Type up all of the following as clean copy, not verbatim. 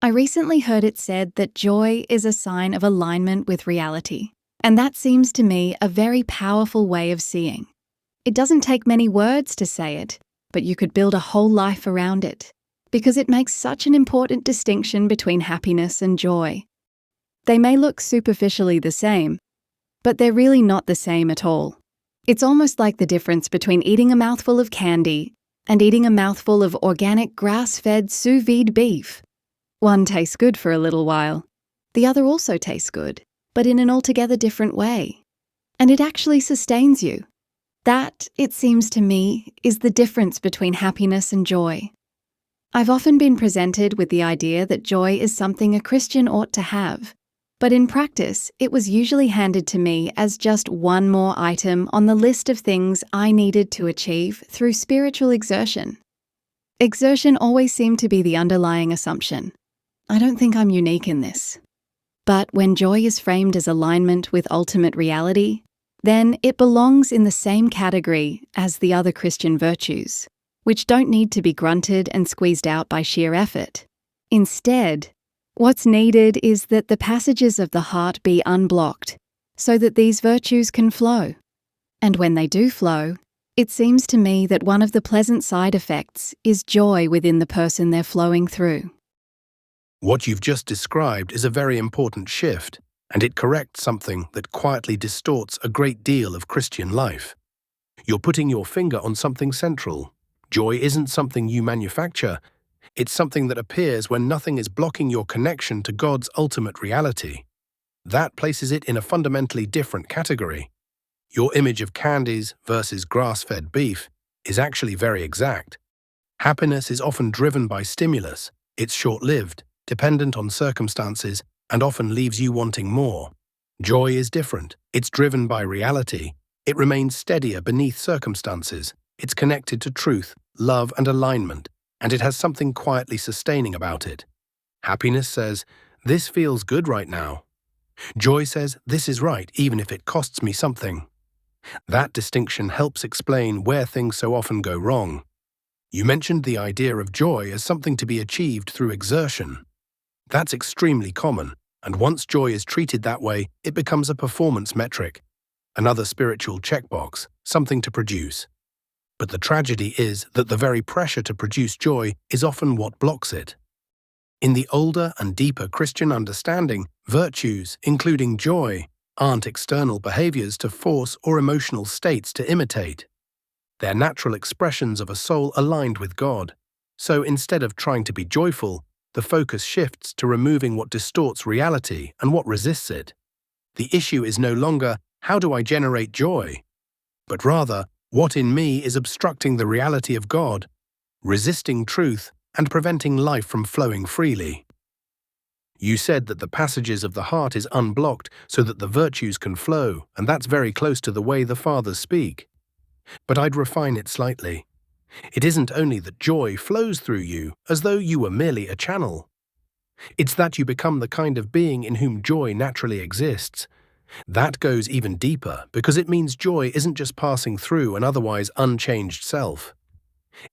I recently heard it said that joy is a sign of alignment with reality, and that seems to me a very powerful way of seeing. It doesn't take many words to say it, but you could build a whole life around it, because it makes such an important distinction between happiness and joy. They may look superficially the same, but they're really not the same at all. It's almost like the difference between eating a mouthful of candy and eating a mouthful of organic grass-fed sous vide beef. One tastes good for a little while. The other also tastes good, but in an altogether different way. And it actually sustains you. That, it seems to me, is the difference between happiness and joy. I've often been presented with the idea that joy is something a Christian ought to have, but in practice, it was usually handed to me as just one more item on the list of things I needed to achieve through spiritual exertion. Exertion always seemed to be the underlying assumption. I don't think I'm unique in this. But when joy is framed as alignment with ultimate reality, then it belongs in the same category as the other Christian virtues, which don't need to be grunted and squeezed out by sheer effort. Instead, what's needed is that the passages of the heart be unblocked, so that these virtues can flow. And when they do flow, it seems to me that one of the pleasant side effects is joy within the person they're flowing through. What you've just described is a very important shift, and it corrects something that quietly distorts a great deal of Christian life. You're putting your finger on something central. Joy isn't something you manufacture. It's something that appears when nothing is blocking your connection to God's ultimate reality. That places it in a fundamentally different category. Your image of candies versus grass-fed beef is actually very exact. Happiness is often driven by stimulus. It's short-lived, dependent on circumstances, and often leaves you wanting more. Joy is different. It's driven by reality. It remains steadier beneath circumstances. It's connected to truth, love, and alignment, and it has something quietly sustaining about it. Happiness says, "This feels good right now." Joy says, "This is right, even if it costs me something." That distinction helps explain where things so often go wrong. You mentioned the idea of joy as something to be achieved through exertion. That's extremely common, and once joy is treated that way, it becomes a performance metric, another spiritual checkbox, something to produce. But the tragedy is that the very pressure to produce joy is often what blocks it. In the older and deeper Christian understanding, virtues, including joy, aren't external behaviors to force or emotional states to imitate. They're natural expressions of a soul aligned with God. So instead of trying to be joyful, the focus shifts to removing what distorts reality and what resists it. The issue is no longer, how do I generate joy? But rather, what in me is obstructing the reality of God, resisting truth, and preventing life from flowing freely? You said that the passages of the heart is unblocked so that the virtues can flow, and that's very close to the way the Fathers speak. But I'd refine it slightly. It isn't only that joy flows through you as though you were merely a channel. It's that you become the kind of being in whom joy naturally exists. That goes even deeper because it means joy isn't just passing through an otherwise unchanged self.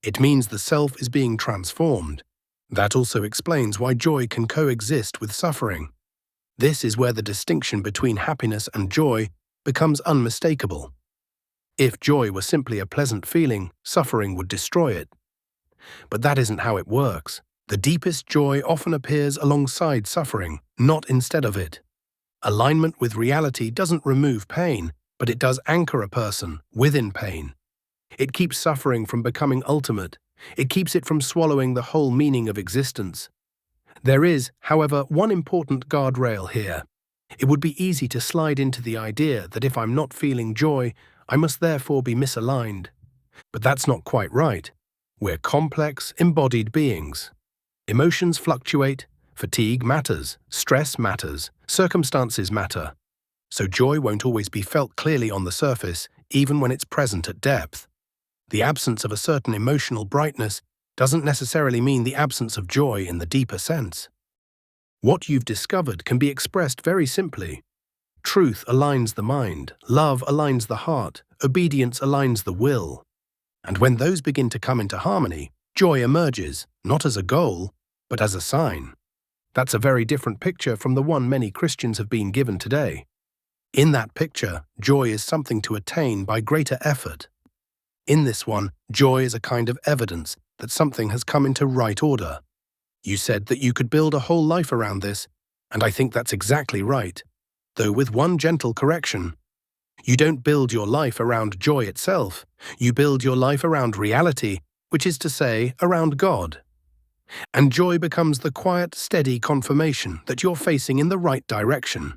It means the self is being transformed. That also explains why joy can coexist with suffering. This is where the distinction between happiness and joy becomes unmistakable. If joy were simply a pleasant feeling, suffering would destroy it. But that isn't how it works. The deepest joy often appears alongside suffering, not instead of it. Alignment with reality doesn't remove pain, but it does anchor a person within pain. It keeps suffering from becoming ultimate. It keeps it from swallowing the whole meaning of existence. There is, however, one important guardrail here. It would be easy to slide into the idea that if I'm not feeling joy, I must therefore be misaligned. But that's not quite right. We're complex, embodied beings. Emotions fluctuate, fatigue matters, stress matters, circumstances matter. So joy won't always be felt clearly on the surface, even when it's present at depth. The absence of a certain emotional brightness doesn't necessarily mean the absence of joy in the deeper sense. What you've discovered can be expressed very simply. Truth aligns the mind, love aligns the heart, obedience aligns the will. And when those begin to come into harmony, joy emerges, not as a goal, but as a sign. That's a very different picture from the one many Christians have been given today. In that picture, joy is something to attain by greater effort. In this one, joy is a kind of evidence that something has come into right order. You said that you could build a whole life around this, and I think that's exactly right, though with one gentle correction. You don't build your life around joy itself, you build your life around reality, which is to say, around God. And joy becomes the quiet, steady confirmation that you're facing in the right direction.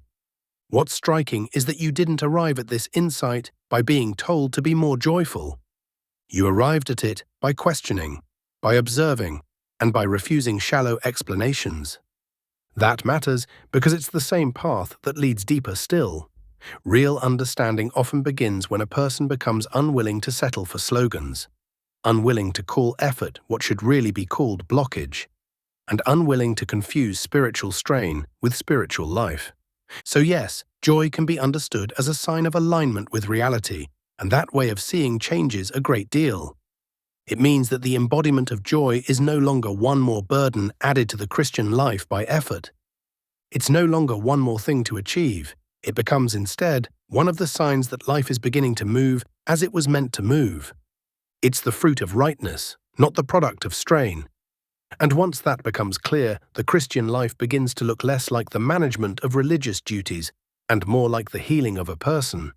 What's striking is that you didn't arrive at this insight by being told to be more joyful. You arrived at it by questioning, by observing, and by refusing shallow explanations. That matters because it's the same path that leads deeper still. Real understanding often begins when a person becomes unwilling to settle for slogans, unwilling to call effort what should really be called blockage, and unwilling to confuse spiritual strain with spiritual life. So yes, joy can be understood as a sign of alignment with reality, and that way of seeing changes a great deal. It means that the embodiment of joy is no longer one more burden added to the Christian life by effort. It's no longer one more thing to achieve. It becomes instead one of the signs that life is beginning to move as it was meant to move. It's the fruit of rightness, not the product of strain. And once that becomes clear, the Christian life begins to look less like the management of religious duties and more like the healing of a person.